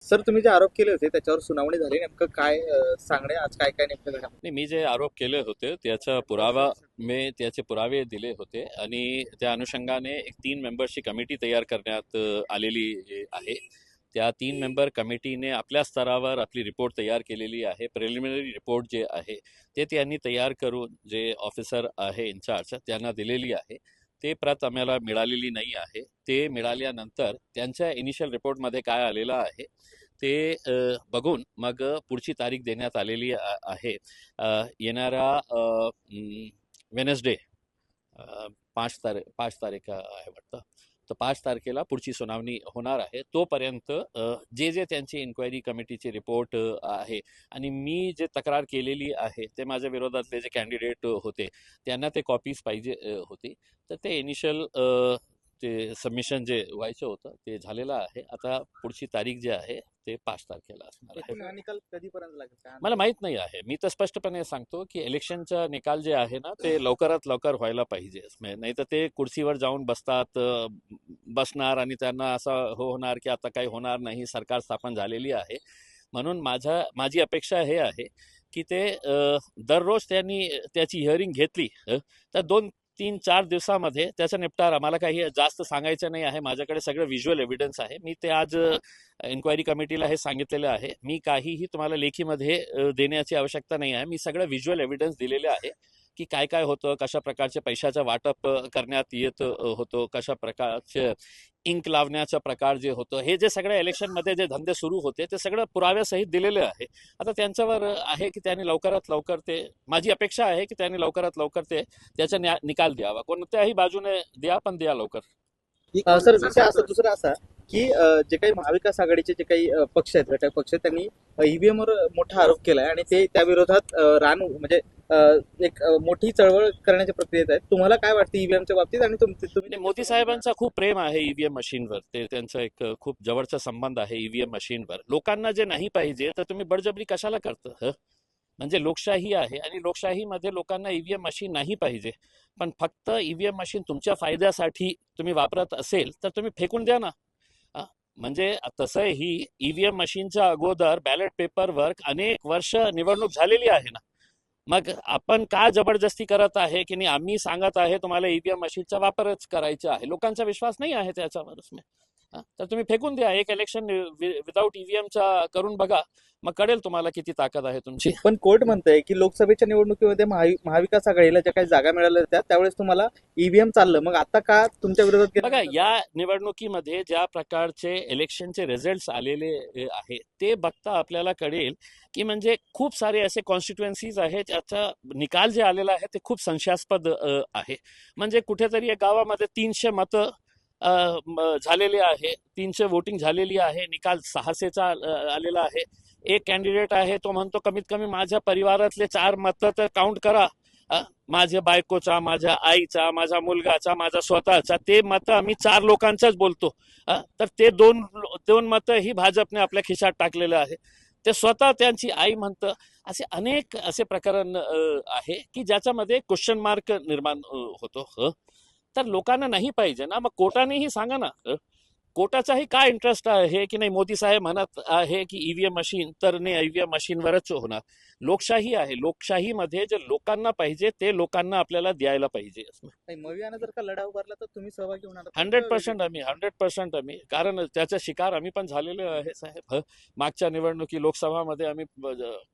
Sir, तुम्ही जे आरोप केले होते त्याच्यावर सुनावणी झाली, नेमकं काय सांगणे आज काय काय नेमकं घडलं? नाही, मी जे आरोप केले होते त्याचे पुरावे दिले होते आणि त्या अनुषंगाने एक 3 मेंबर्सची कमिटी तयार करण्यात आलेली आहे. त्या 3 मेंबर कमिटीने आपल्या स्तरावर आपली रिपोर्ट तयार केलेली आहे. प्रिलिमिनरी रिपोर्ट जे आहे ते त्यांनी तयार करून जे ऑफिसर आहे इन्चार्ज त्यांना दिलेली आहे. ते प्रत आम्हाला मिळालेली नाही आहे. ते मिळाल्यानंतर त्यांच्या इनिशियल रिपोर्टमध्ये काय आलेलं आहे ते बघून मग पुढची तारीख देण्यात आलेली आहे. येणाऱ्या वेनसडे 5 तारीख आहे वाटतं. तर 5 तारखेला पुढची सुनावणी होणार आहे. तोपर्यंत जे त्यांची इन्क्वायरी कमिटीचे रिपोर्ट आहे आणि मी जे तक्रार केलेली आहे ते माझ्या विरोधातले जे कॅन्डिडेट होते त्यांना ते कॉपीज पाहिजे होती. तर ते इनिशियल ते सबमिशन जे व्हायचं होतं ते झालेलं आहे. आता पुढची तारीख जी आहे ते 5 तारखेला असणार आहे. एकूण हा निकाल कधीपर्यंत लागेल काय मला माहीत नाही आहे. मी तर स्पष्टपणे सांगतो की इलेक्शनचा निकाल जे आहे ना ते लवकरात लवकर व्हायला पाहिजे. नाही तर ते कुर्सीवर जाऊन बसणार आणि त्यांना असं होणार की आता काही होणार नाही, सरकार स्थापन झालेली आहे. म्हणून माझी अपेक्षा हे आहे की ते दररोज त्यांनी त्याची हिअरिंग घेतली तर 2-3-4 दिवसामध्ये त्याचा निपटारा. मला काही जास्त सांगायचं नाही आहे. माझ्याकडे सगळं व्हिज्युअल एव्हिडन्स आहे. मी ते आज इन्क्वायरी कमिटीला हे सांगितलेलं आहे. मी काहीही तुम्हाला लेखीमध्ये देण्याची आवश्यकता नाही आहे. मी सगळं व्हिज्युअल एव्हिडन्स दिलेले आहे की काय काय होतं, कशा प्रकारचे पैशाचं वाटप करण्यात येत होतं, कशा प्रकारचे इंक लावण्याचा प्रकार जे होतं, हे जे सगळ्या इलेक्शनमध्ये जे धंदे सुरू होते ते सगळं पुराव्यासहित दिलेले आहे. आता त्यांच्यावर आहे की त्यांनी लवकरात लवकर ते, माझी अपेक्षा आहे की त्यांनी लवकरात लवकर ते त्याचा निकाल द्यावा. कोणत्याही बाजूने द्या, पण द्या लवकर. सर, विषय असा दुसरा असा की जे काही महाविकास आघाडीचे जे काही पक्ष आहेत, घटक पक्ष आहेत, त्यांनी ईव्हीएम वर मोठा आरोप केलाय आणि ते त्या विरोधात म्हणजे अ, एक मोठी चळवळ करण्याच्या प्रक्रियेत आहेत. तुम्हाला काय वाटतं ईव्हीएमच्या बाबतीत आणि तुम्ही नाही, मोदी साहेबांचा खूप प्रेम आहे ईव्हीएम मशीनवर. ते त्यांचा एक खूप जवळचा संबंध आहे ईव्हीएम मशीनवर. लोकांना जे नाही पाहिजे तर तुम्ही बळजबरी कशाला करता? म्हणजे लोकशाही आहे आणि लोकशाहीमध्ये लोकांना ईव्हीएम मशीन नाही पाहिजे. पण फक्त ईव्हीएम मशीन तुमच्या फायद्यासाठी तुम्ही वापरत असेल तर तुम्ही फेकून द्या ना. म्हणजे तसंही ईव्हीएम मशीनच्या अगोदर बॅलेट पेपरवर अनेक वर्ष निवडणूक झालेली आहे ना. मग आपण का जबरदस्ती करत आहे की नाही, आम्ही सांगत आहे तुम्हाला ईव्हीएम मशीनचा वापरच करायचा आहे. लोकांचा विश्वास नाही आहे त्याच्यावरच. तर तुम्ही फेकून द्या. एक इलेक्शन विदाऊट ईव्हीएमचा करून बघा, मग कळेल तुम्हाला किती ताकद आहे तुमची. पण कोर्ट म्हणतंय की लोकसभेच्या निवडणुकीमध्ये महाविकास आघाडीला ज्या काही जागा मिळाल्या होत्या त्यावेळेस तुम्हाला ईव्हीएम चाललं, मग आता का तुमच्या विरोधात बघा, गेलं? या निवडणुकीमध्ये ज्या प्रकारचे इलेक्शनचे रिझल्ट आलेले आहे ते बघता आपल्याला कळेल की म्हणजे खूप सारे असे कॉन्स्टिट्युएन्सीज आहेत त्याचा निकाल जे आलेला आहे ते खूप संशयास्पद आहे. म्हणजे कुठेतरी एक गावामध्ये 300 मतं झालेले आहे, 300 वोटिंग झालेली आहे, निकाल 600चा आलेला आहे. एक कॅन्डिडेट आहे तो म्हणतो कमीत कमी माझ्या परिवारातले 4 मतं तर काउंट करा. माझ्या बायकोचा, माझ्या आईचा, माझ्या मुलगाचा, माझा स्वतःचा, ते मतं आम्ही 4 लोकांचाच बोलतो. तर ते दोन मतं ही भाजपने आपल्या खिशात टाकलेलं आहे. ते स्वतः त्यांची आई म्हणतं. असे अनेक असे प्रकरण आहे की ज्याच्यामध्ये क्वेश्चन मार्क निर्माण होतो. तर लोकांना नाही पाहिजे ना. मग कोर्टानेही सांगा ना. कोर्टाचाही काय इंटरेस्ट आहे की नाही, मोदी साहेब म्हणत आहे की ईव्हीएम मशीन, तर नाही, ईव्हीएम मशीनवरच होणार. लोकशाही आहे. लोकशाहीमध्ये जे लोकांना पाहिजे ते लोकांना आपल्याला द्यायला पाहिजे. मवियानं जर का लढा उभारला तर तुम्ही सहभागी होणार आहात? 100% आम्ही कारण त्याचा शिकार आम्ही पण झालेलो आहे साहेब. मागच्या निवडणुकी लोकसभामध्ये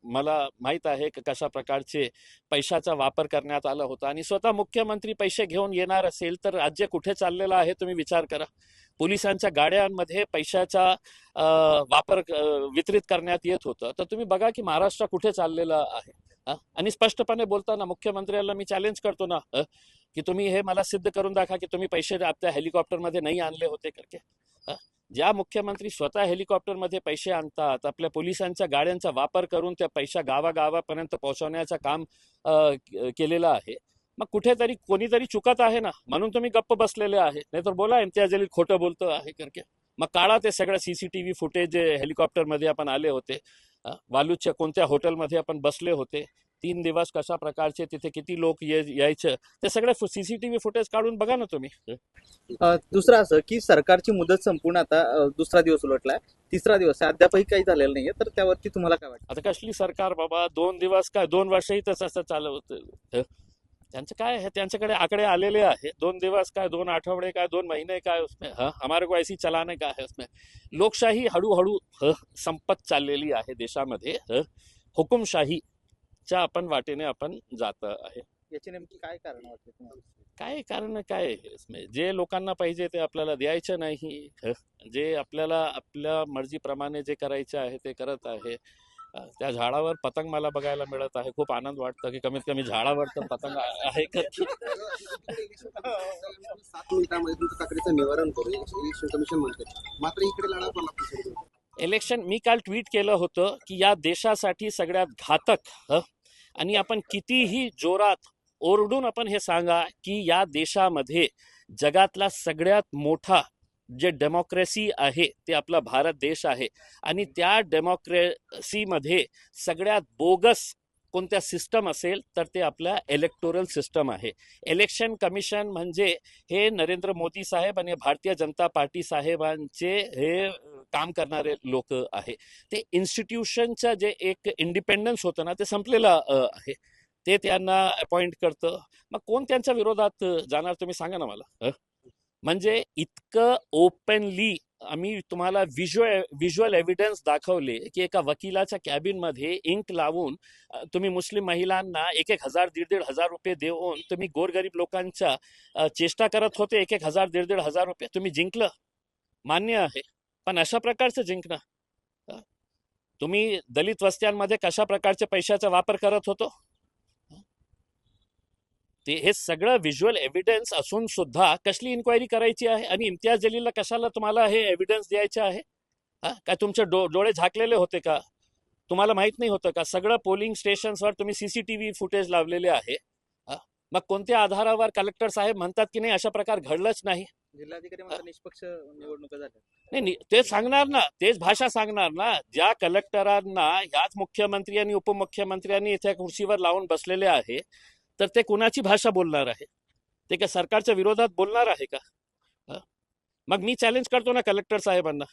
मला माहीत आहे की कशा प्रकारचे पैशाचा वापर करण्यात आला होता. आणि स्वतः मुख्यमंत्री पैसे घेऊन येणार असेल तर राज्य कुठे चाललेलं आहे तुम्ही विचार करा. पोलिसांच्या गाड्यांमध्ये पैशाचा वापर वितरित करण्यात येत होतं. तर तुम्ही बघा की महाराष्ट्र कुठे चाललेलं आहे. आणि स्पष्टपणे बोलताना मुख्यमंत्र्याला मी चॅलेंज करतो ना की तुम्ही हे मला सिद्ध करून दाखवा की तुम्ही पैसे आपल्या हेलिकॉप्टरमध्ये नाही आणले होते करके. ज्या मुख्यमंत्री स्वतः हेलिकॉप्टरमध्ये पैसे आणतात, आपल्या पोलिसांच्या गाड्यांचा वापर करून त्या पैसा गावागावापर्यंत पोहोचवण्याचं काम केलेलं आहे. मग कुठेतरी कोणीतरी चुकत आहे ना, म्हणून तुम्ही गप्प बसलेले आहे. नाहीतर बोला इम्तियाज जलील खोटं बोलतो आहे करके. मग काढा ते सगळं सीसीटीव्ही फुटेज जे हेलिकॉप्टरमध्ये आपण आले होते, वालूच्या कोणत्या हॉटेलमध्ये आपण बसले होते, 3 दिवस कशा प्रकारचे तिथे किती लोक यायचं ते सगळं CCTV फुटेज काढून बघा ना तुम्ही. दुसरं असं की सरकारची मुदत संपूर्ण आता दुसरा दिवस उलटलाय, तिसरा दिवस आहे, अद्यापही काही झालेलं नाहीये, तर त्यावरती तुम्हाला काय वाटतं? आता कसली सरकार बाबा, 2 दिवस काय 2 वर्षही तसं असं चालवत. त्यांचं काय है, त्यांच्याकडे आकडे आलेले आहे. 2 दिवस काय 2 आठवडे काय 2 महीने काय उसमें, हमारे को ऐसी चलाने का है उसमें. लोकशाही हळूहळू संपत चाललेली आहे देशामध्ये. हुकुमशाहीच्या आपण वाटेने आपण जात आहे. याची नेमकी काय कारण वाटते तुम्हाला? काय कारण काय आहे इसमें? जे लोकांना पाहिजे ते आपल्याला द्यायचं नाही. जे आपल्याला आपल्या मर्जीप्रमाणे जे करायचं आहे ते करत आहे. त्या झाडावर पतंग मला बघायला मिळत आहे. खूप आनंद वाटतं की कमीत कमी झाडावर तर पतंग आहे का. 7 मिनिटांमध्ये तुमच्या तक्रारीचं निवारण करू इलेक्शन कमिशन म्हणते, मात्र इकडे लढा पण लागते. इलेक्शन मी काल ट्विट केलं होतं की या देशासाठी सगळ्यात घातक आणि आपण कितीही जोरात ओरडून आपण हे सांगा की या देशामध्ये जगातला सगळ्यात मोठा जे डेमोक्रेसी आहे ते आपला भारत देश आहे आणि त्या डेमोक्रेसीमध्ये सगळ्यात बोगस कोणत्या सिस्टम असेल तर ते आपल्या इलेक्टोरल सिस्टम आहे. इलेक्शन कमिशन म्हणजे हे नरेंद्र मोदी साहेब आणि भारतीय जनता पार्टी साहेबांचे हे काम करणारे लोक आहे. ते इन्स्टिट्यूशनचं जे एक इंडिपेंडन्स होतं ना ते संपलेलं आहे. ते त्यांना अपॉइंट करतं. मग कोण त्यांच्या विरोधात जाणार तुम्ही सांगा ना मला. म्हणजे इतकं ओपनली आम्ही तुम्हाला व्हिज्युअल एव्हिडन्स दाखवले की एका वकिलाच्या कॅबिनमध्ये इंक लावून तुम्ही मुस्लिम महिलांना 1,000 1,500 रुपये देऊन तुम्ही गोरगरीब लोकांच्या चेष्टा करत होते. 1,000 1,500 रुपये तुम्ही जिंकलं, मान्य आहे, पण अशा प्रकारचं जिंकणं. तुम्ही दलित वस्त्यांमध्ये कशा प्रकारच्या पैशाचा वापर करत होतो ते हे सगळं व्हिज्युअल एव्हिडन्स असून सुद्धा कसली इन्क्वायरी करायची आहे आणि इम्तियाज जलीलला कशाला तुम्हाला हे एव्हिडन्स द्यायचे आहे. काय तुमचे डोळे झाकलेले होते का? तुम्हाला माहित नाही होतं का? सगळं पोलिंग स्टेशन्सवर तुम्ही CCTV फुटेज लावलेले आहे. मग कोणत्या आधारावर कलेक्टर साहेब म्हणतात की नाही अशा प्रकार घडलंच नाही? जिल्हाधिकारी म्हणतात निष्पक्ष निवडणुका झाल्या. नाही तेच सांगणार ना, तेच भाषा सांगणार ना. ज्या कलेक्टरांना ह्याच मुख्यमंत्री आणि उपमुख्यमंत्र्यांनी इथे खुर्चीवर लावून बसलेले आहे तर ते कुणाची भाषा बोलणार आहे? ते काय सरकारच्या विरोधात बोलणार आहे का? मग मी चॅलेंज करतो ना कलेक्टर साहेबांना.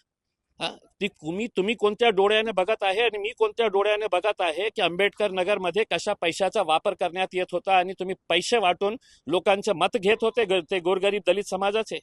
तुम्ही कोणत्या डोळ्याने बघत आहे आणि मी कोणत्या डोळ्याने बघत आहे की आंबेडकर नगरमध्ये कशा पैशाचा वापर करण्यात येत होता आणि तुम्ही पैसे वाटून लोकांचे मत घेत होते ते गोरगरीब दलित समाजाचे.